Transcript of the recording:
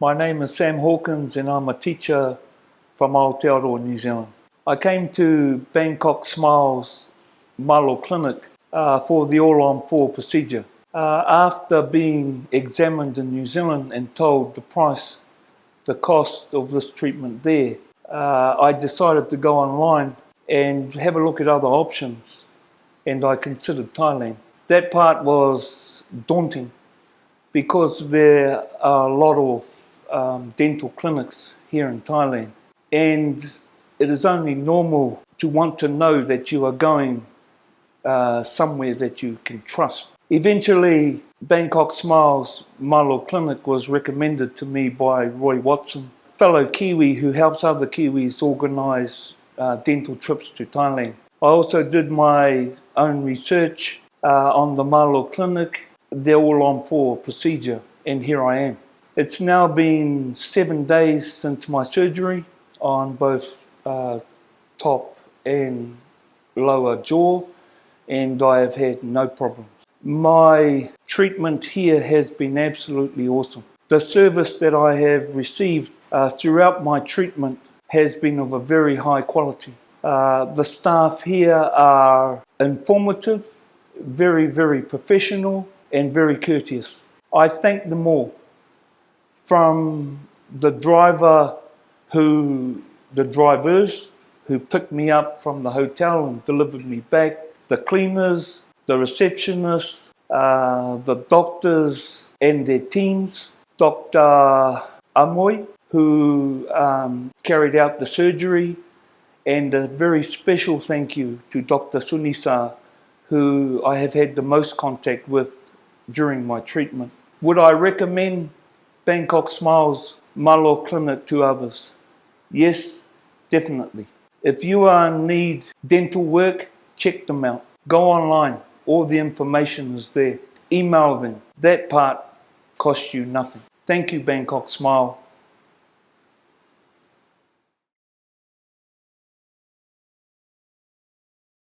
My name is Sam Hawkins and I'm a teacher from Aotearoa, New Zealand. I came to Bangkok Smiles MALO Clinic for the All-ON-4 procedure. After being examined in New Zealand and told the cost of this treatment there, I decided to go online and have a look at other options, and I considered Thailand. That part was daunting because there are a lot of dental clinics here in Thailand, and it is only normal to want to know that you are going somewhere that you can trust. Eventually, Bangkok Smiles MALO Clinic was recommended to me by Roy Watson, fellow Kiwi who helps other Kiwis organise dental trips to Thailand. I also did my own research on the MALO Clinic, the All-ON-4 procedure, and here I am. It's now been 7 days since my surgery on both top and lower jaw, and I have had no problems. My treatment here has been absolutely awesome. The service that I have received throughout my treatment has been of a very high quality. The staff here are informative, very, very professional, and very courteous. I thank them all. From the drivers who picked me up from the hotel and delivered me back, the cleaners, the receptionists, the doctors and their teams, Dr. Amoy, who carried out the surgery, and a very special thank you to Dr. Sunisa, who I have had the most contact with during my treatment. Would I recommend Bangkok Smiles MALO Clinic to others? Yes, definitely. If you are in need dental work, check them out. Go online. All the information is there. Email them. That part costs you nothing. Thank you, Bangkok Smile.